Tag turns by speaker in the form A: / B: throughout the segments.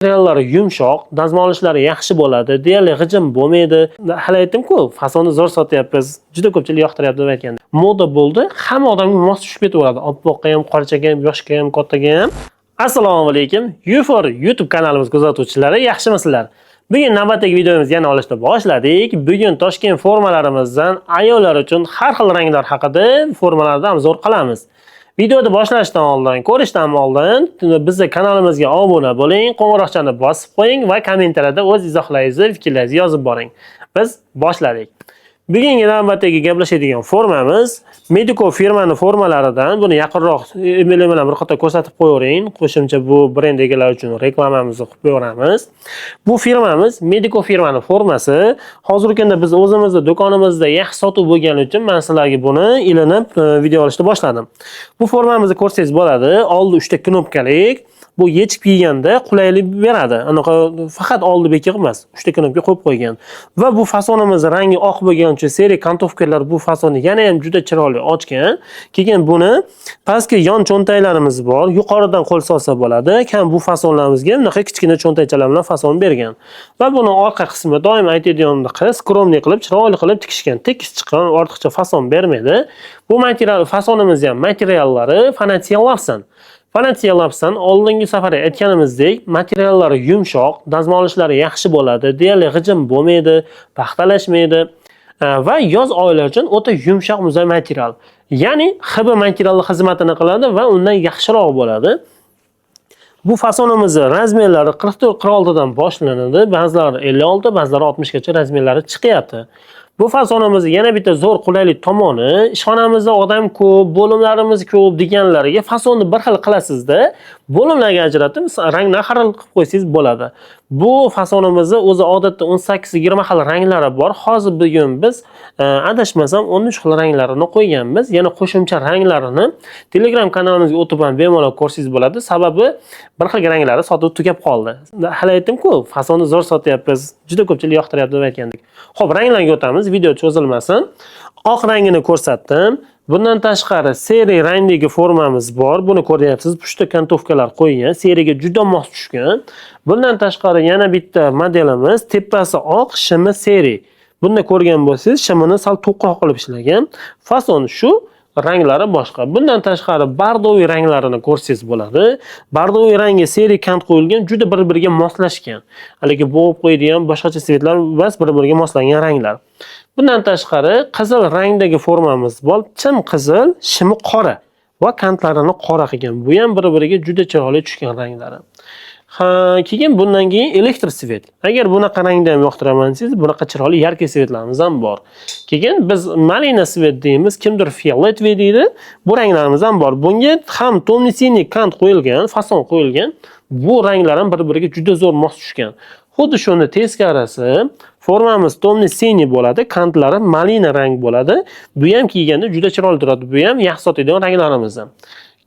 A: Materiallari yumshoq, dam olishlari yaxshi bo'ladi, deyarli g'ijim bo'lmaydi. Hali aytdim-ku, fasonni zo'r sotyapmiz. Juda ko'pchilik yoqtiryapti deb aytganda. Moda bo'ldi, hamma odamga mos tushib ketaveradi. Oppoqqa ham, qorichaga ham, yoshga ham, kattaga ham. Assalomu alaykum. U4 YouTube kanalimiz kuzatuvchilari, yaxshimisizlar? Bugun navbatdagi videomizni yana olishni boshladik. Bugun Toshkent formalarimizdan ayollar uchun har xil ranglar haqida formalardan zo'r qilamiz. Videoni boshlashdan oldin, ko'rishdan oldin bizning kanalimizga obuna bo'ling, qo'ng'iroqchani bosib qo'ying va kommentariyada o'z izohlaringizni, fikrlaringizni yozib boring. Biz boshladik. Bugungi navbatdagi gaplashadigan formamiz Medico firmani formalaridan. Buni yaqinroq email bilan bir qator ko'rsatib qo'yavering. Qo'shimcha bu brend egalari uchun reklamamizni qilib qo'yamiz. Bu firmamiz Medico firmani formasi. Hozirgi kunda biz o'zimizning do'konimizda yaxshi sotuv bo'lgani uchun men sizlarga buni ilinib video olishni boshladim. Bu formamizni ko'rsangiz bo'ladi. Oldi 3 ta knopkalik. Bu yechib kiyganda qulaylik beradi. Anaqa faqat oldi bekik emas, 3 ta knopka qo'yib qo'ygan. Va bu fasonimiz rangi oq bo'lgani uchun seriya kantovkalar bu fasonni yana ham juda chiroyli ochgan. Keyin buni pastki yon cho'ntaklarimiz bor, yuqoridan qo'l solsa bo'ladi. Kam bu fasonlarimizga bunaqa kichkina cho'ntakchalar bilan fason bergan. Va buni orqa qismi doim aytadiganimdek skromniy qilib, chiroyli qilib tikishgan. Tekis chiqqan, ortiqcha fason bermaydi. Bu material fasonimiz ham materiallari Fanatiya Lapsan. Fanatiya Lapsan oldingi safar aytganimizdek, materiallari yumshoq, dam olishlari yaxshi bo'ladi, deyarli g'ijim bo'lmaydi, paxtalashmaydi va yoz oylari uchun o'ta yumshoq muzay material. Ya'ni HB materialli xizmatini qiladi va undan yaxshiroq bo'ladi. Bu fasonimizning razmerlari 44-46 dan boshlanadi, ba'zilari 56, ba'zilari 60 gacha razmerlari chiqyapti. Bu fasonimizning yana bitta zo'r qulaylik tomoni, ishxonamizda odam ko'p, bo'limlarimiz ko'p deganlarga fasonni bir xil qilasizda, bo'limlarga ajratib rangni har xil qilib qo'ysangiz bo'ladi. Bu fasonimizning o'zi odatda 18-20 xil ranglari bor. Hozir bugun biz adashmasam 13 xil ranglarini qo'yganmiz. Yana qo'shimcha ranglarini Telegram kanalimizga o'tib ham bemalol ko'rsangiz bo'ladi. Sababi bir xil ranglari sotib tugab qoldi. Hali aytdim-ku, fasonni zo'r sotyapmiz. Juda ko'pchilik yoqtiryapti deb aytgandik. Xo'p, ranglarga o'tamiz, video cho'zilmasin. Oq rangini ko'rsatdim. Bundan tashqari seriya rangdagi formamiz bor. Buni ko'ryapsiz. Pushta kantovkalar qo'ygan, seriyaga juda mos tushgan. Bundan tashqari yana bitta modelimiz, tepasi oq, shimi seriya. Bunda ko'rgan bo'lsangiz, shimini sal to'qroq qilib ishlagan. Fason shu, ranglari boshqa. Bundan tashqari bardoviy ranglarini ko'rsangiz bo'ladi. Bardoviy rangga seriya kant qo'yilgan, juda bir-biriga moslashgan. Haligi bo'g'ib qo'yadigan boshqacha svetlar bas bir-biriga moslangan ranglar. Bundan tashqari qizil rangdagi formamiz bor. Chim qizil, shimi qora va kantlarini qora qilgan. Bu ham bir-biriga juda chiroyli tushgan ranglari. Keyin bundan keyin elektr svet. Agar bunaqa rangda ham yoqtiraman desangiz, bunaqa chiroyli yarki svetlarimiz ham bor. Keyin biz malina svet deymiz, kimdir fioletviy deydi. Bu ranglarimiz ham bor. Bunga ham tomni-siniy kant qo'yilgan, fason qo'yilgan. Bu ranglar ham bir-biriga juda zo'r mos tushgan. Xuddi shuni teskarasi formamiz tomni-siniy bo'ladi, kantlari malina rang bo'ladi. Bu ham kiyganda juda chiroyli turadi. Bu ham yaxshi sotadigan ranglarimiz.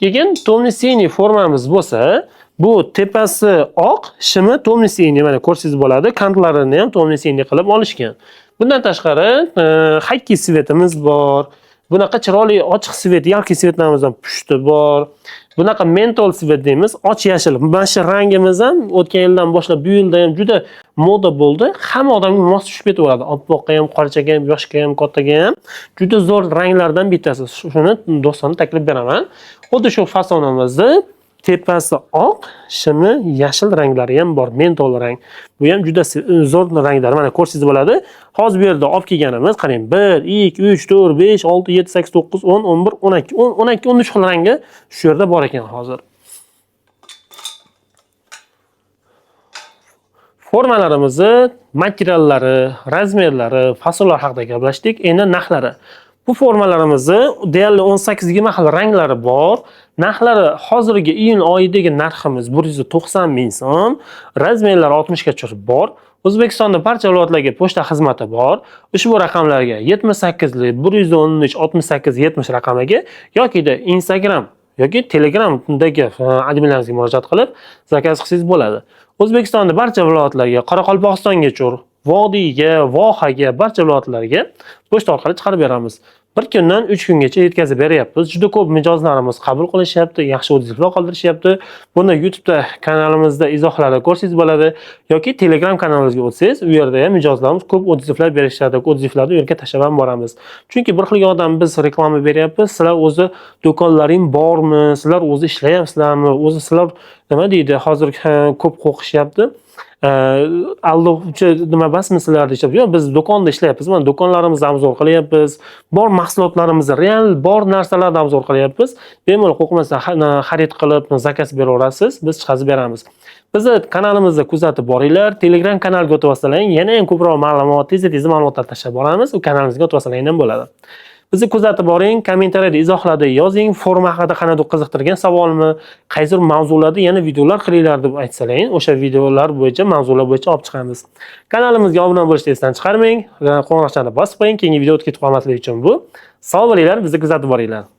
A: Keyin tomni-siniy formamiz bo'lsa, bu tepasi oq, shimi tomni-siniy, mana ko'rsangiz bo'ladi. Kantlarini ham tomni-siniy qilib olishgan. Bundan tashqari hakki svetimiz bor. Bunaqa chiroyli ochiq svet, yarki svetlarimiz ham pushti bor. Bunaqa mentol svet deymiz, och yashil. Mana shu rangimiz ham o'tgan yildan boshlab bu yilda ham juda moda bo'ldi. Hamma odamga mos tushib ketaveradi. Oppoqqa ham, qorichaga ham, yoshga ham, kattaga ham. Juda zo'r ranglardan bittasi. Shuni do'stlarga taklif beraman. Xuddi shu fasonimizni tepasi oq, shimi yashil ranglari ham bor, mentol rang. Bu ham juda zo'r ranglar. Mana ko'rsangiz bo'ladi. Hozir bu yerda olib kelganimiz, qarang, 1, 2, 3, 4, 5, 6, 7, 8, 9, 10, 11, 12, 12, 13 xil rangi shu yerda bor ekan hozir. Formalarimizni materiallari, razmerlari, fasonlar haqida gaplashdik. Endi narxlari. Bu formalarimizni deyarli 18-20 xil ranglari bor. Narxlari hozirgi iyun oyidagi narximiz 190 ming so'm, razmerlari 60 gacha bor. O'zbekistonda barcha viloyatlarga pochta xizmati bor. Ushbu raqamlarga 78 113 68 70 raqamiga yoki Instagram yoki Telegramdagi adminlarimizga murojaat qilib zakaz qilsangiz bo'ladi. O'zbekistonda barcha viloyatlarga, Qoraqalpog'istongacha, Vodiyga, Vohaga, barcha viloyatlarga pochta orqali chiqarib beramiz. bir kundan 3 kungacha yetkazib beryapmiz. Juda ko'p mijozlarimiz qabul qilishyapti, yaxshi otзывlar qoldirishyapti. Buni YouTube'da kanalimizda izohlarda ko'rsangiz bo'ladi yoki Telegram kanalimizga o'tsangiz, u yerda ham mijozlarimiz ko'p otзывlar berishadi. Otзывlarni u yerga tashlab ham boramiz. Chunki bir xil odam biz reklama beryapmiz, sizlar o'zi do'konlaring bormi, sizlar o'zi ishlayapsizlarmi, o'zi sizlar nima deydi, hozir ko'p qo'qishyapti. Aldovchi nima basmi sizlar deyapti. Yo'q, biz do'konda ishlayapmiz. Mana do'konlarimizni obzor qilyapmiz. Bor mahsulotlarimizni, real bor narsalarni obzor qilyapmiz. Bemalol qo'rqmasdan xarid qilib, zakaz beraverasiz, biz chiqazib beramiz. Bizni kanalimizni kuzatib boringlar. Telegram kanaliga o'tib olsalaring, yana ham ko'proq ma'lumot, tez ma'lumotlar tashlab boramiz. U kanalimizga o'tib olsalaring ham bo'ladi. Bizni kuzatib boring, kommentariyada izohlarda yozing, forum haqida qanday qiziqtirgan savolmi, qaysi mavzularda yana videolar qilinglar deb aytsalaring, o'sha videolar bo'yicha, mavzular bo'yicha olib chiqamiz. Kanalimizga obuna bo'lishni esdan chiqarmang, qo'ng'iroqchani bosib qo'ying, keyingi video o'tib ketib qolmasligi uchun bu. Sog' bo'linglar, bizni kuzatib boringlar.